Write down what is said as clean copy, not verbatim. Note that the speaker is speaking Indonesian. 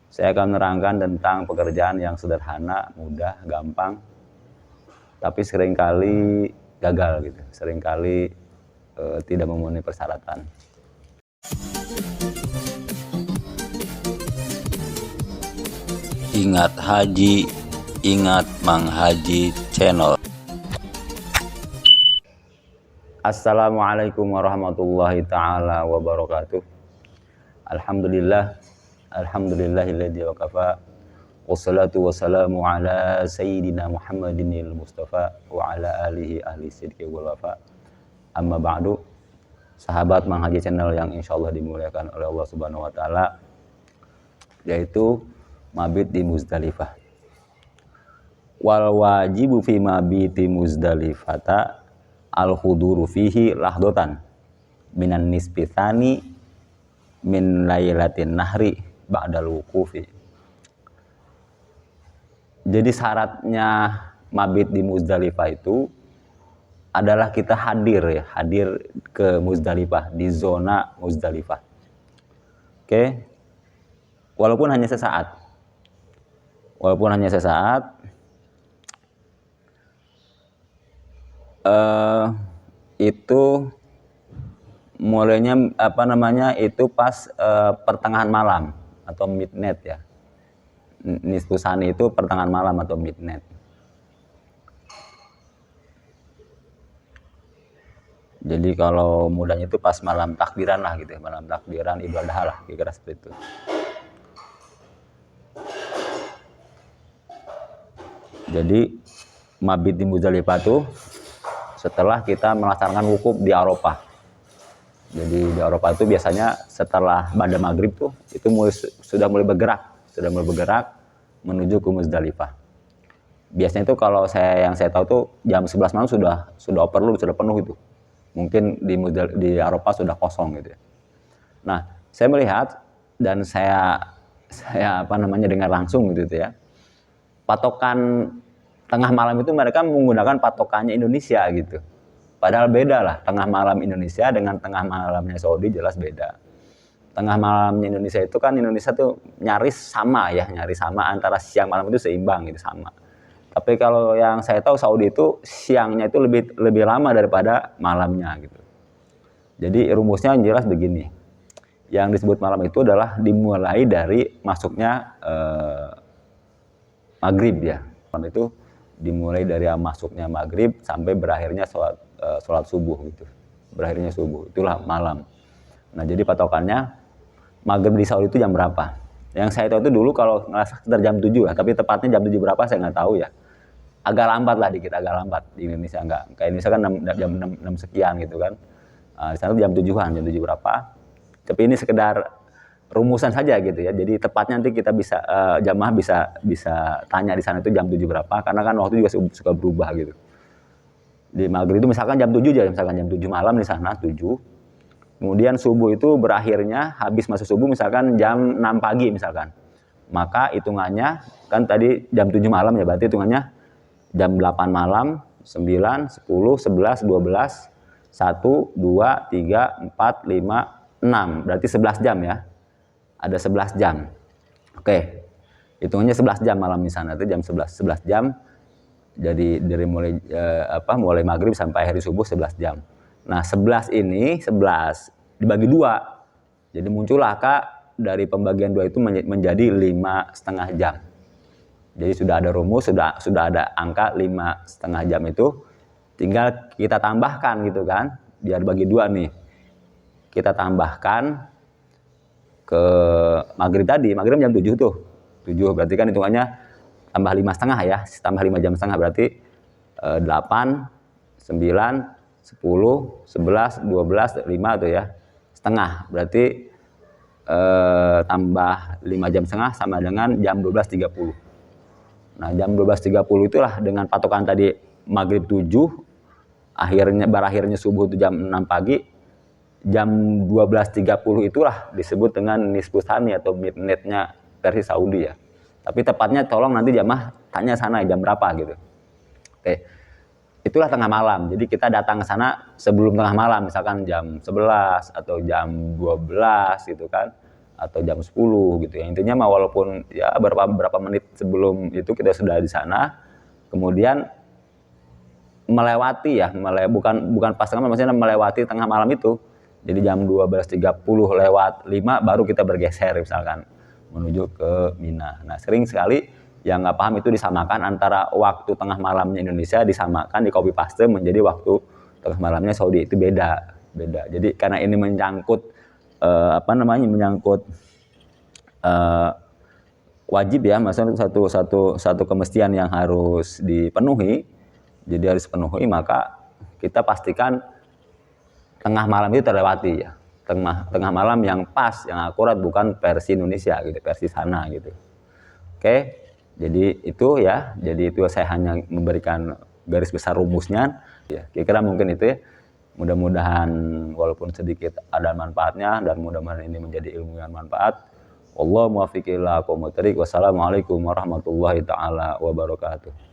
Saya akan menerangkan tentang pekerjaan yang sederhana, mudah, gampang, tapi seringkali gagal gitu, seringkali tidak memenuhi persyaratan. Ingat haji, ingat Mang Haji Channel. Assalamualaikum warahmatullahi ta'ala wabarakatuh. Alhamdulillahilladzi wakafa, wassalatu wassalamu ala sayyidina Muhammadinil Mustafa wa ala alihi ahli sidqi wal wafa. Amma ba'du. Sahabat Mang Haji Channel yang insyaallah dimuliakan oleh Allah Subhanahu wa taala, yaitu mabit di Muzdalifah. Wal wajibu fi mabiti Muzdalifata al-huduru fihi lahdotan minan nisbithani min lailatin nahri ba'dal wukufi. Jadi syaratnya mabit di Muzdalifah itu adalah kita hadir ke Muzdalifah, di zona Muzdalifah. Oke. Walaupun hanya sesaat. Itu mulainya itu pas pertengahan malam atau midnight ya. Nisfusani itu pertengahan malam atau midnight. Jadi kalau mudahnya itu pas malam takbiran lah gitu ya, malam takbiran Idul Adha lah, kira-kira seperti itu. Jadi mabit di Muzdalifah itu setelah kita melaksanakan wukuf di Arafah. Jadi di Arafah itu biasanya setelah pada maghrib tuh itu sudah mulai bergerak menuju ke Muzdalifah. Biasanya itu kalau yang saya tahu tuh jam 11 malam sudah overload, sudah penuh itu. Mungkin di Arafah sudah kosong gitu ya. Nah, saya melihat dan saya dengar langsung gitu ya. Patokan tengah malam itu mereka menggunakan patokannya Indonesia gitu. Padahal beda lah, tengah malam Indonesia dengan tengah malamnya Saudi jelas beda. Tengah malamnya Indonesia itu kan Indonesia tuh nyaris sama antara siang malam itu seimbang gitu, sama. Tapi kalau yang saya tahu Saudi itu siangnya itu lebih lama daripada malamnya gitu. Jadi rumusnya jelas begini. Yang disebut malam itu adalah dimulai dari masuknya maghrib ya. Malam itu dimulai dari masuknya maghrib sampai berakhirnya sholat subuh gitu. Berakhirnya subuh, itulah malam. Nah, jadi patokannya maghrib di Saudi itu jam berapa? Yang saya tahu itu dulu kalau ngerasa sekitar jam 7 ya, tapi tepatnya jam 7 berapa saya nggak tahu ya. Agak lambat lah dikit, agak lambat di Indonesia, enggak. Kayak Indonesia kan jam 6 sekian gitu kan. Di sana jam 7-an, jam 7 berapa. Tapi ini sekedar rumusan saja gitu ya. Jadi tepatnya nanti kita bisa jamaah bisa tanya di sana itu jam 7 berapa, karena kan waktu juga suka berubah gitu. Di maghrib itu misalkan jam 7 aja, misalkan jam 7 malam di sana 7. Kemudian subuh itu berakhirnya habis masuk subuh misalkan jam 6 pagi misalkan. Maka hitungannya kan tadi jam 7 malam ya, berarti hitungannya jam 8 malam, 9, 10, 11, 12, 1, 2, 3, 4, 5, 6. Berarti 11 jam ya. Ada 11 jam. Oke. Hitungannya 11 jam malam di sana, itu jam 11 jam. Jadi dari mulai maghrib sampai akhir subuh 11 jam. Nah, 11 dibagi 2. Jadi muncul angka dari pembagian 2 itu menjadi 5,5 jam. Jadi sudah ada rumus, sudah ada angka 5,5 jam itu. Tinggal kita tambahkan gitu kan. Biar bagi 2 nih. Kita tambahkan ke maghrib tadi. Maghrib jam 7 tuh. 7 berarti kan hitungannya tambah 5,5 ya. Tambah 5 jam setengah berarti 8, 9, 10, 11, 12, 5 tuh ya. Setengah. Berarti tambah 5 jam setengah sama dengan jam 12.30. Nah, jam 12.30 itulah dengan patokan tadi maghrib 7, berakhirnya subuh itu jam 6 pagi, jam 12.30 itulah disebut dengan nisfusani atau midnight-nya versi Saudi ya. Tapi tepatnya tolong nanti jamaah tanya sana jam berapa gitu. Oke. Itulah tengah malam. Jadi kita datang ke sana sebelum tengah malam, misalkan jam 11 atau jam 12 gitu kan. atau jam 10 gitu ya. Intinya mah walaupun ya berapa menit sebelum itu kita sudah di sana, kemudian melewati ya, bukan pas tengah malam, maksudnya melewati tengah malam itu. Jadi jam 12.30 lewat 5 baru kita bergeser misalkan menuju ke Mina. Nah, sering sekali yang nggak paham itu disamakan antara waktu tengah malamnya Indonesia disamakan di copy paste menjadi waktu tengah malamnya Saudi, itu beda. Jadi karena ini menyangkut menyangkut wajib ya, maksudnya satu kemestian yang harus dipenuhi. Jadi harus dipenuhi, maka kita pastikan tengah malam itu terlewati ya. Tengah malam yang pas, yang akurat, bukan versi Indonesia gitu, versi sana gitu. Oke, jadi itu ya. Jadi itu saya hanya memberikan garis besar rumusnya. Ya, kira-kira mungkin itu ya. Mudah-mudahan walaupun sedikit ada manfaatnya dan mudah-mudahan ini menjadi ilmu yang manfaat. Wallahu muwaffiq ila aqwamit thoriq. Wassalamualaikum warahmatullahi taala wabarakatuh.